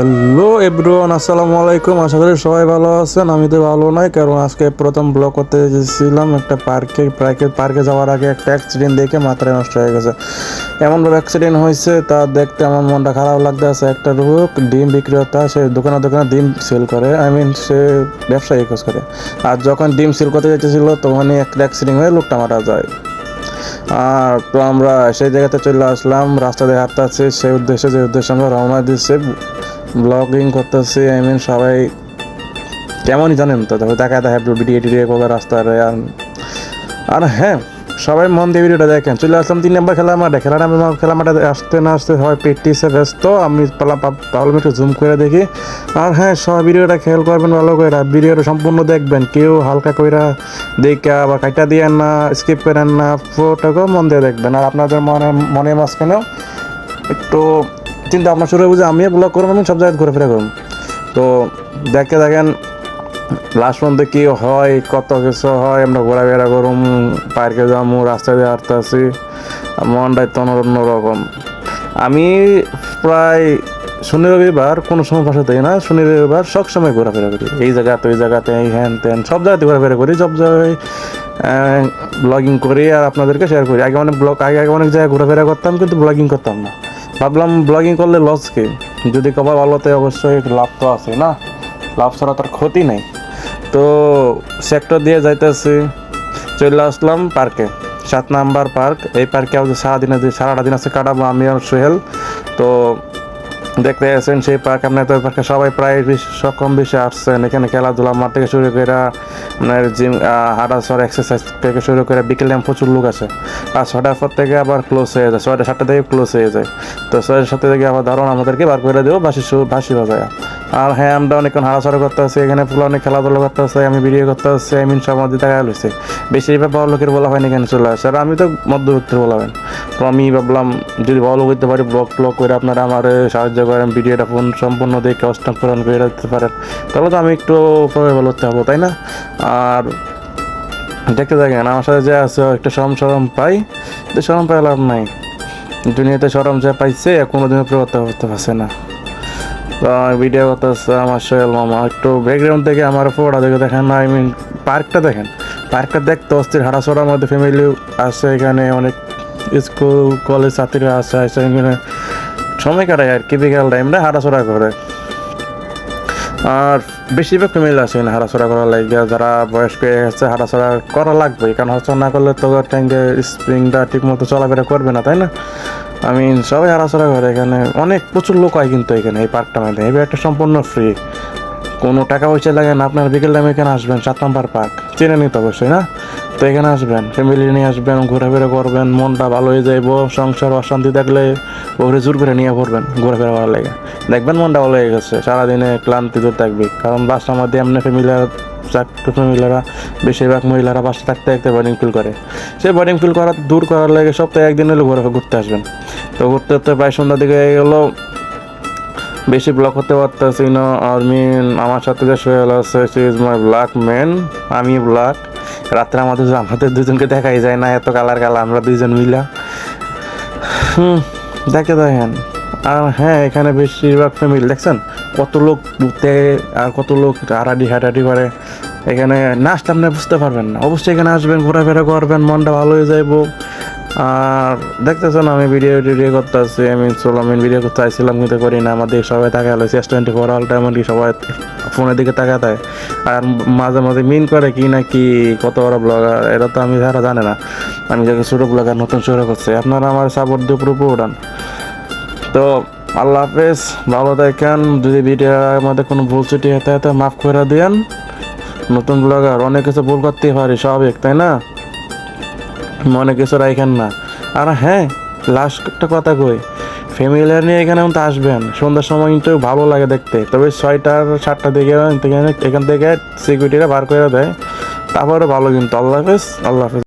Hello everyone, আসসালামু আলাইকুম। আশা করি সবাই ভালো আছেন। আমি তো ভালো নাই, কারণ আজকে প্রথম ব্লগ করতে গেছিলাম একটা পার্কে যাওয়ার আগে একটা অ্যাক্সিডেন্ট দেখে মাথায় নষ্ট হয়ে গেছে। এমনভাবে অ্যাক্সিডেন্ট হয়েছে তা দেখতে আমার মনটা খারাপ লাগতেছে। একটা লোক ডিম বিক্রেতা, সে দোকানে দোকানে ডিম সেল করে, সে ব্যবসায়ী কাজ করে। আর যখন ডিম সেল করতে যেতেছিল তখনই একটা অ্যাক্সিডেন্ট হয়ে লোকটা মারা যায়। আর তো আমরা সেই জায়গাতে চলে আসলাম, রাস্তা দিয়ে হাঁটতে আছি সেই উদ্দেশ্যে, যে উদ্দেশ্যে আমরা রওনা দিচ্ছি, ব্লগিং করতেছি। সবাই কেমনই জানেন তো, তবে দেখায় ভিডিও টিডিও করবে রাস্তায়। আর হ্যাঁ, সবাই মন দিয়ে ভিডিওটা দেখেন। চলে আসলাম 3 নম্বর খেলা মাঠে। খেলা মাঠে আসতে না আসতে সবাই প্র্যাকটিসে ব্যস্ত। আমি ভাবলাম একটু জুম করে দেখি। আর হ্যাঁ, সবাই ভিডিওটা খেয়াল করবেন ভালো করে, ভিডিওটা সম্পূর্ণ দেখবেন। কেউ হালকা কইরা দেখা বা কাটা দিয়েন না, স্কিপ করেন না, পুরোটাকেও মন দিয়ে দেখবেন। আর আপনাদের মনে মাঝখানেও একটু চিন্তা ভাবনা শুরু বুঝে আমি ব্লগ করবো, আমি সব জায়গায় ঘুরে ফিরে করুন। তো দেখেন লাস্ট পর্যন্ত কী হয়, কত কিছু হয়। আমরা ঘোরাফেরা করুম, পার্কে যাবো, রাস্তায় দিয়ে হাঁটতে আসি, মনটাই তো অন্যরকম। আমি প্রায় শনি রবিবার কোনো সময় বাসা থাকি না, শনি রবিবার সবসময় ঘোরাফেরা করি। এই জায়গাতে ওই জায়গাতে, এই হ্যান ত্যান সব জায়গাতে ঘোরাফেরা করি, সব জায়গায় ব্লগিং করি আর আপনাদেরকে শেয়ার করি। আগে অনেক জায়গায় ঘোরাফেরা করতাম, কিন্তু ব্লগিং করতাম না। ভাবলাম ব্লগিং করলে লস কি, যদি কবার ভালোতে অবশ্যই লাভ তো আছে না, লাভ ছাড়া তার ক্ষতি নেই। তো সেক্টর দিয়ে যাইতেছি, চলে আসলাম পার্কে, 7 নাম্বার পার্ক। এই পার্কে সারাটা দিন আছে কাটাবো আমি আর সোহেল। তো দেখতে আসছেন সেই পার্ক, আপনার তো পার্কে সবাই প্রায় কম বেশি আসছেন। এখানে খেলাধুলা মাঠ থেকে শুরু করে আপনার জিম, হাঁটাচলা, এক্সারসাইজ থেকে শুরু করে বিকেলে প্রচুর লোক আছে। আর 6টার পর থেকে আবার ক্লোজ হয়ে যায়, 6টা থেকে ক্লোজ হয়ে যায়। তো 6:07 থেকে আবার ধরুন আমাদেরকে বার করে দেবো বাসি বাজায়। আর হ্যাঁ, আমরা অনেকক্ষণ হাঁটাচলা করতে আসছি, এখানে ফুল অনেক খেলাধুলা করতে আসছে, আমি ভিডিও করতে আসছি। সব মধ্যে দেখা লইছে, বেশিরভাগ বড় লোকের বলা হয়নি, এখানে চলে আসে। আর আমি তো মধ্যবিত্তের বলা হয়। তো আমি ভাবলাম যদি ভালো করতে পারি, ব্লগ করে আপনারা আমার সাহায্য করেন, ভিডিওটা সম্পূর্ণ দেখে অষ্টপূরণ করে রাখতে পারেন, তাহলে তো আমি একটু ভালো হতে হবো, তাই না? আর দেখতে থাকেন, আমার সাথে যে আছে একটা সরম পাই, কিন্তু সরম পাই লাভ নাই। দুনিয়াতে সরম যা পাইছে কোনোদিনও প্রবর্তন করতে পারছে না। তো ভিডিও করতে আসছে আমার সোহেল মামা। একটু ব্যাকগ্রাউন্ড থেকে আমার ফোটা দেখে দেখেন না, পার্কটা দেখেন। পার্কটা দেখতে অস্থির, হাঁটাচড়ার মধ্যে ফ্যামিলি আছে, এখানে অনেক স্কুল কলেজ ছাত্রীরা আছে, এখানে সময় কাটায় আর কি, বিকাল টাইমটা হাঁটাচড়া করে। আর বেশিরভাগ ফ্যামিলি আছে এখানে হাঁটাচড়া করার লাগে, যারা বয়স্ক হয়ে গেছে হাঁটাচড়া করা লাগবে, কারণ হাঁটাচড়া না করলে তো ট্যাঙ্কে স্প্রিংটা ঠিক মতো চলাফেরা করবে না, তাই না? সবাই হাঁটাচড়া করে। এখানে প্রচুর লোক হয়, কিন্তু এখানে এই পার্কটা মধ্যে এই একটা সম্পূর্ণ ফ্রি, কোনো টাকা পয়সা লাগে না। আপনার বিকেল টাইমে এখানে আসবেন, 7 নম্বর পার্ক চেনে নিতে অবশ্যই না? তো এখানে আসবেন, ফ্যামিলি নিয়ে আসবেন, ঘোরাফেরা করবেন, মনটা ভালো হয়ে যাইব। সংসার অশান্তি থাকলে ওরে জোর করে নিয়ে পড়বেন ঘোরাফেরা করার লাগে, দেখবেন মনটা ভালো হয়ে গেছে। সারাদিনে ক্লান্তি দূর থাকবে, কারণ বাসার মধ্যে এমনি ফ্যামিলিরা বেশিরভাগ মহিলারা বাসা থাকতে বোরিং ফিল করে। সেই বোরিং ফিল দূর করার লাগে সপ্তাহে একদিন হলে ঘুরতে আসবেন। তো ঘুরতে প্রায় সন্ধ্যার দিকে গেলো, বেশি ব্লগ করতে পারতেছি না। আমার সাথে যে সোহেল আছে, she is my black man, আমি ব্ল্যাক। রাত্রে আমাদের দুজনকে দেখাই যায় না, এত কালার আমরা দুইজন মিলা। দেখেন। আর হ্যাঁ, এখানে বেশিরভাগ ফ্যামিলি দেখছেন কত লোক ঘুরতে, আর কত লোক হাঁটাহাঁটি করে। এখানে না আসলে আপনি বুঝতে পারবেন না। অবশ্যই এখানে আসবেন, ঘোরাফেরা করবেন, মনটা ভালো হয়ে যাইব। আর দেখতেছেন আমি ভিডিও করতে আসছি, আমি ভিডিও করতে চাইছিলাম কিন্তু করি না। আমাদের সবাই তাকায় হলো S24 অল টাইম, এমনকি সবাই ফোনের দিকে তাকায়। আর মাঝে মাঝে মিন করে কি না কি কত বড় ব্লগার, এটা তো আমি যারা জানে না। আমি যাকে ছোটো ব্লগার নতুন শুরু করছি, আপনারা আমার সাপোর্ট দিয়ে পুরো উঠান। তো আল্লাহ হাফেজ, ভালো থাকেন। যদি ভিডিওর মধ্যে কোনো ভুল ছুটি হতে মাফ করে দেন। নতুন ব্লগার অনেক কিছু ভুল করতেই পারি, স্বাভাবিক, তাই না? মনে কিছু রাখেন না। আর হ্যাঁ, লাস্ট একটা কথা কই, ফ্যামিলি নিয়ে এখানে তো আসবেন, সন্ধ্যার সময় কিন্তু ভালো লাগে দেখতে। তবে 6-7টার দিকে এখান থেকে সিকিউরিটিরা বার করে দেয়, তারপরে ভালো। কিন্তু আল্লাহ হাফেজ।